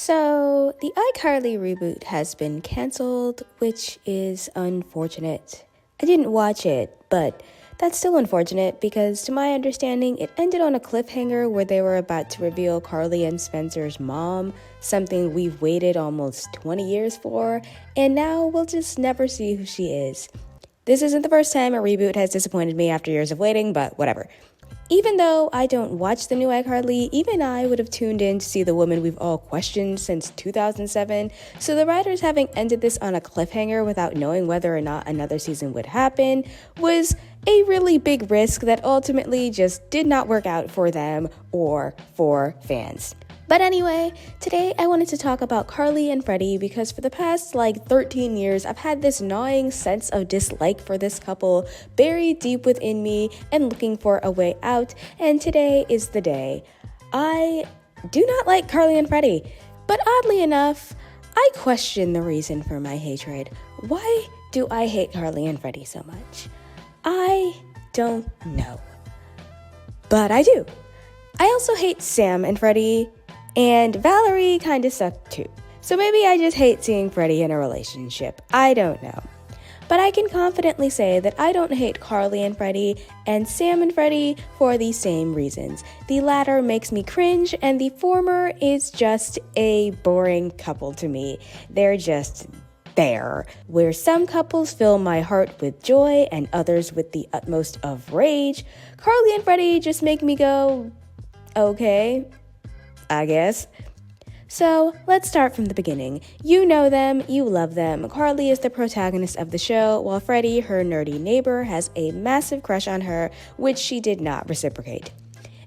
So, the iCarly reboot has been canceled, which is unfortunate. I didn't watch it, but that's still unfortunate because, to my understanding, it ended on a cliffhanger where they were about to reveal Carly and Spencer's mom, something we've waited almost 20 years for, and now we'll just never see who she is. This isn't the first time a reboot has disappointed me after years of waiting, but whatever. Even though I don't watch the new iCarly, even I would have tuned in to see the woman we've all questioned since 2007, so the writers having ended this on a cliffhanger without knowing whether or not another season would happen was a really big risk that ultimately just did not work out for them or for fans. But anyway, today I wanted to talk about Carly and Freddie because for the past 13 years, I've had this gnawing sense of dislike for this couple buried deep within me and looking for a way out, and today is the day. I do not like Carly and Freddie, but oddly enough, I question the reason for my hatred. Why do I hate Carly and Freddie so much? I don't know, but I do. I also hate Sam and Freddie. And Valerie kind of sucked too. So maybe I just hate seeing Freddie in a relationship. I don't know. But I can confidently say that I don't hate Carly and Freddie and Sam and Freddie for the same reasons. The latter makes me cringe and the former is just a boring couple to me. They're just there. Where some couples fill my heart with joy and others with the utmost of rage, Carly and Freddie just make me go, okay, I guess. So, let's start from the beginning. You know them, you love them. Carly is the protagonist of the show, while Freddie, her nerdy neighbor, has a massive crush on her, which she did not reciprocate.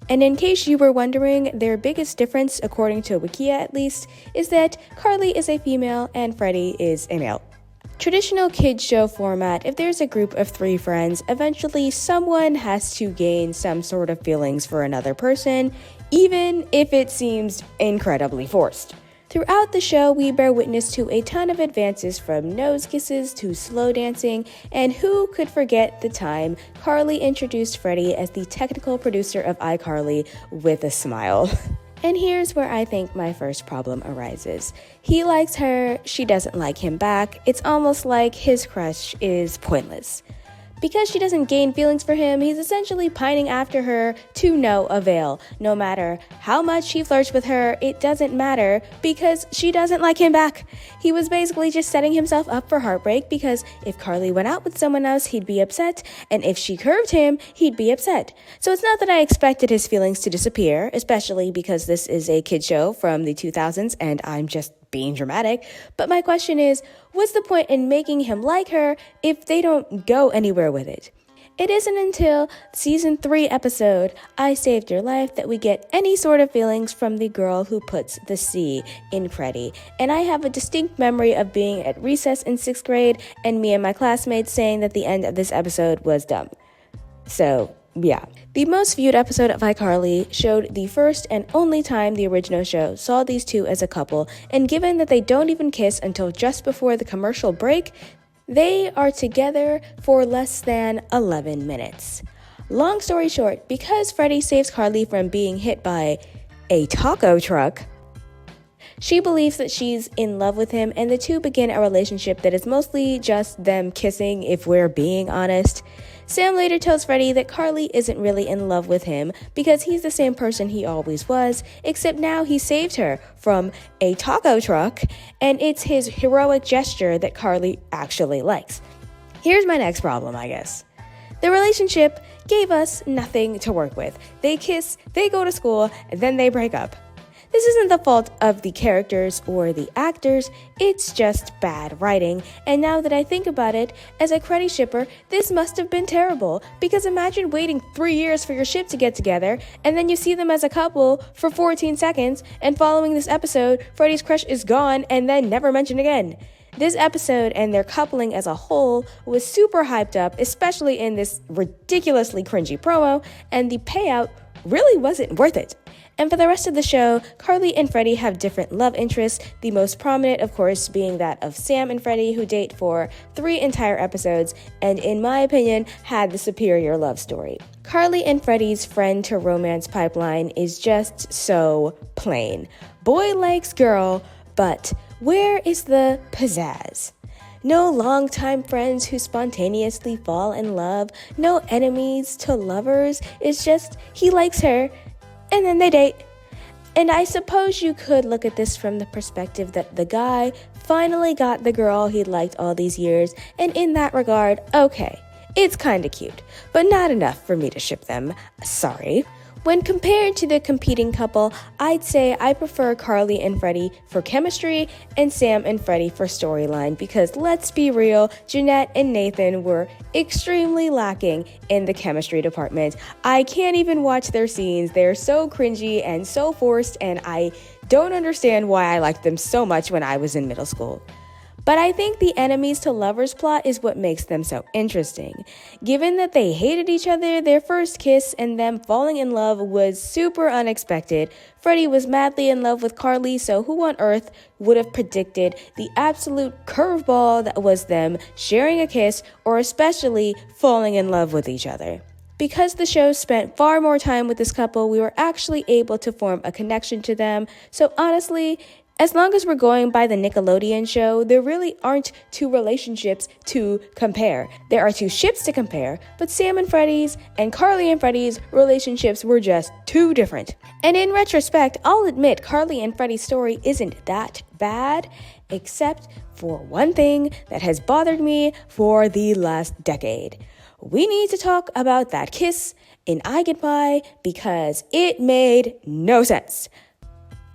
And in case you were wondering, their biggest difference, according to Wikia at least, is that Carly is a female and Freddie is a male. Traditional kids show format, if there's a group of 3 friends, eventually someone has to gain some sort of feelings for another person, even if it seems incredibly forced. Throughout the show, we bear witness to a ton of advances from nose kisses to slow dancing, and who could forget the time Carly introduced Freddie as the technical producer of iCarly with a smile. And here's where I think my first problem arises. He likes her, she doesn't like him back. It's almost like his crush is pointless. Because she doesn't gain feelings for him, he's essentially pining after her to no avail. No matter how much he flirts with her, it doesn't matter because she doesn't like him back. He was basically just setting himself up for heartbreak because if Carly went out with someone else, he'd be upset, and if she curved him, he'd be upset. So it's not that I expected his feelings to disappear, especially because this is a kid show from the 2000s and I'm just being dramatic, but my question is, what's the point in making him like her if they don't go anywhere with it? It isn't until season 3 episode, I Saved Your Life, that we get any sort of feelings from the girl who puts the C in Freddie. And I have a distinct memory of being at recess in 6th grade and me and my classmates saying that the end of this episode was dumb. So, yeah. The most viewed episode of iCarly showed the first and only time the original show saw these two as a couple, and given that they don't even kiss until just before the commercial break, they are together for less than 11 minutes. Long story short, because Freddie saves Carly from being hit by a taco truck, she believes that she's in love with him, and the two begin a relationship that is mostly just them kissing, if we're being honest. Sam later tells Freddie that Carly isn't really in love with him because he's the same person he always was, except now he saved her from a taco truck, and it's his heroic gesture that Carly actually likes. Here's my next problem, I guess. The relationship gave us nothing to work with. They kiss, they go to school, and then they break up. This isn't the fault of the characters or the actors, it's just bad writing, and now that I think about it, as a Freddie shipper, this must have been terrible, because imagine waiting 3 years for your ship to get together, and then you see them as a couple for 14 seconds, and following this episode, Freddie's crush is gone and then never mentioned again. This episode and their coupling as a whole was super hyped up, especially in this ridiculously cringy promo, and the payout really wasn't worth it. And for the rest of the show, Carly and Freddie have different love interests, the most prominent, of course, being that of Sam and Freddie, who date for 3 entire episodes, and in my opinion, had the superior love story. Carly and Freddie's friend to romance pipeline is just so plain. Boy likes girl, but where is the pizzazz? No longtime friends who spontaneously fall in love, no enemies to lovers, it's just he likes her, and then they date. And I suppose you could look at this from the perspective that the guy finally got the girl he liked all these years, and in that regard, okay, it's kinda cute, but not enough for me to ship them, sorry. When compared to the competing couple, I'd say I prefer Carly and Freddie for chemistry and Sam and Freddie for storyline because let's be real, Jeanette and Nathan were extremely lacking in the chemistry department. I can't even watch their scenes. They're so cringy and so forced, and I don't understand why I liked them so much when I was in middle school. But I think the enemies to lovers plot is what makes them so interesting. Given that they hated each other, their first kiss and them falling in love was super unexpected. Freddie was madly in love with Carly, so who on earth would have predicted the absolute curveball that was them sharing a kiss or especially falling in love with each other? Because the show spent far more time with this couple, we were actually able to form a connection to them. So honestly, as long as we're going by the Nickelodeon show, there really aren't 2 relationships to compare. There are 2 ships to compare, but Sam and Freddie's and Carly and Freddie's relationships were just too different. And in retrospect, I'll admit Carly and Freddie's story isn't that bad, except for one thing that has bothered me for the last decade. We need to talk about that kiss in I Get By because it made no sense.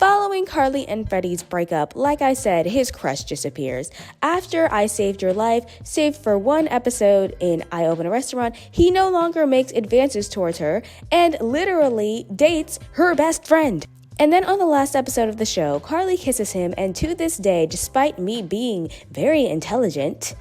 Following Carly and Freddie's breakup, like I said, his crush disappears. After I Saved Your Life, saved for 1 episode in I Open a Restaurant, he no longer makes advances towards her and literally dates her best friend. And then on the last episode of the show, Carly kisses him, and to this day, despite me being very intelligent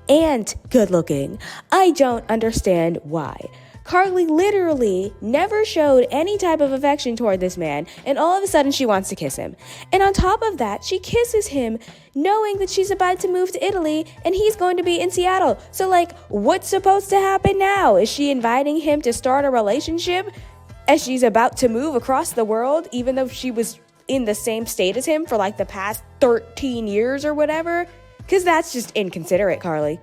and good looking, I don't understand why. Carly literally never showed any type of affection toward this man, and all of a sudden she wants to kiss him. And on top of that, she kisses him knowing that she's about to move to Italy and he's going to be in Seattle. So what's supposed to happen now? Is she inviting him to start a relationship as she's about to move across the world, even though she was in the same state as him for the past 13 years or whatever? Because that's just inconsiderate, Carly.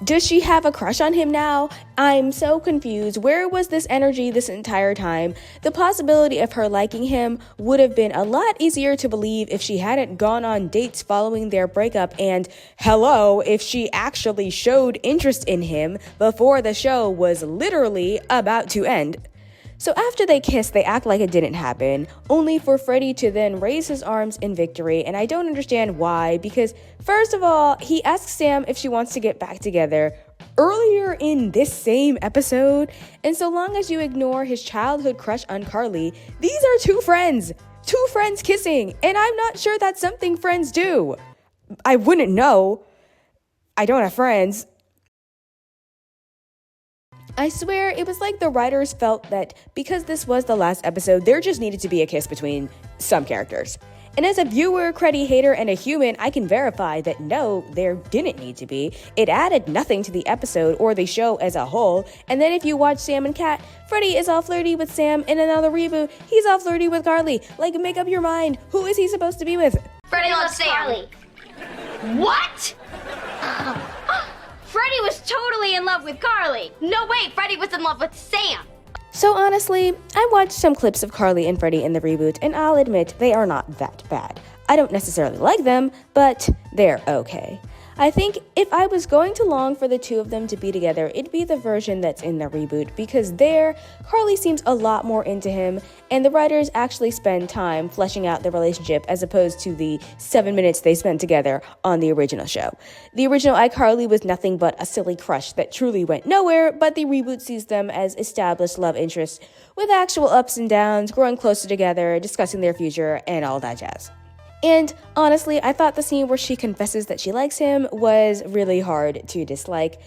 Does she have a crush on him now? I'm so confused. Where was this energy this entire time? The possibility of her liking him would have been a lot easier to believe if she hadn't gone on dates following their breakup, and hello, if she actually showed interest in him before the show was literally about to end. So after they kiss, they act like it didn't happen, only for Freddie to then raise his arms in victory, and I don't understand why, because first of all, he asks Sam if she wants to get back together earlier in this same episode, and so long as you ignore his childhood crush on Carly, these are two friends kissing, and I'm not sure that's something friends do. I wouldn't know. I don't have friends. I swear, it was like the writers felt that because this was the last episode, there just needed to be a kiss between some characters. And as a viewer, cruddy hater, and a human, I can verify that no, there didn't need to be. It added nothing to the episode or the show as a whole. And then if you watch Sam and Kat, Freddie is all flirty with Sam. In another reboot, he's all flirty with Carly. Make up your mind. Who is he supposed to be with? Freddie loves Sam. What? Freddie was totally in love with Carly. No way, Freddie was in love with Sam. So honestly, I watched some clips of Carly and Freddie in the reboot, and I'll admit they are not that bad. I don't necessarily like them, but they're okay. I think if I was going to long for the two of them to be together, it'd be the version that's in the reboot, because there, Carly seems a lot more into him, and the writers actually spend time fleshing out the relationship as opposed to the 7 minutes they spent together on the original show. The original iCarly was nothing but a silly crush that truly went nowhere, but the reboot sees them as established love interests with actual ups and downs, growing closer together, discussing their future, and all that jazz. And honestly, I thought the scene where she confesses that she likes him was really hard to dislike.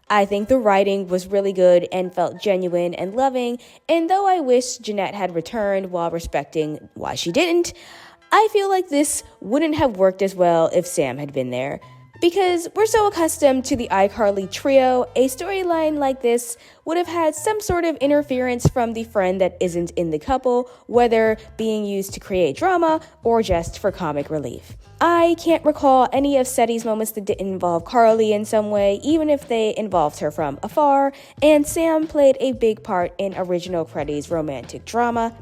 I think the writing was really good and felt genuine and loving, and though I wish Jeanette had returned while respecting why she didn't, I feel like this wouldn't have worked as well if Sam had been there. Because we're so accustomed to the iCarly trio, a storyline like this would have had some sort of interference from the friend that isn't in the couple, whether being used to create drama or just for comic relief. I can't recall any of Seti's moments that didn't involve Carly in some way, even if they involved her from afar, and Sam played a big part in original Freddie's romantic drama.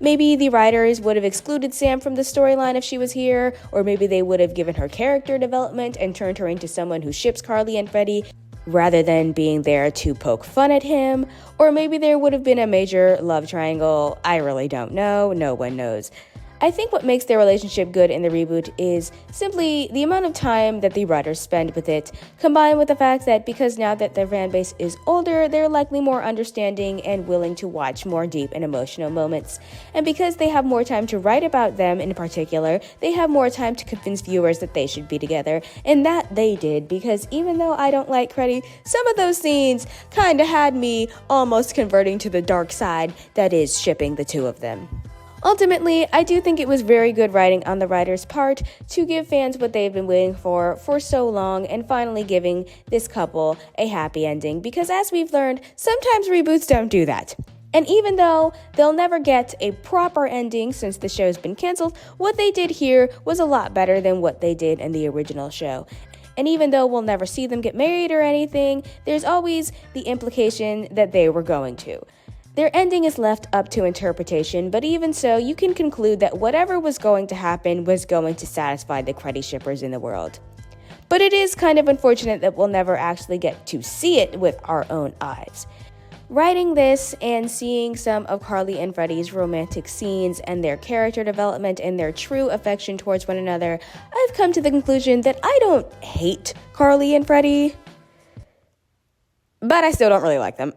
Maybe the writers would have excluded Sam from the storyline if she was here, or maybe they would have given her character development and turned her into someone who ships Carly and Freddie rather than being there to poke fun at him, or maybe there would have been a major love triangle. I really don't know. No one knows. I think what makes their relationship good in the reboot is simply the amount of time that the writers spend with it, combined with the fact that because now that their fan base is older, they're likely more understanding and willing to watch more deep and emotional moments. And because they have more time to write about them in particular, they have more time to convince viewers that they should be together. And that they did, because even though I don't like Freddie, some of those scenes kinda had me almost converting to the dark side that is shipping the two of them. Ultimately, I do think it was very good writing on the writer's part to give fans what they've been waiting for so long and finally giving this couple a happy ending, because as we've learned, sometimes reboots don't do that. And even though they'll never get a proper ending since the show's been canceled, what they did here was a lot better than what they did in the original show. And even though we'll never see them get married or anything, there's always the implication that they were going to. Their ending is left up to interpretation, but even so, you can conclude that whatever was going to happen was going to satisfy the Freddie shippers in the world. But it is kind of unfortunate that we'll never actually get to see it with our own eyes. Writing this and seeing some of Carly and Freddie's romantic scenes and their character development and their true affection towards one another, I've come to the conclusion that I don't hate Carly and Freddie, but I still don't really like them.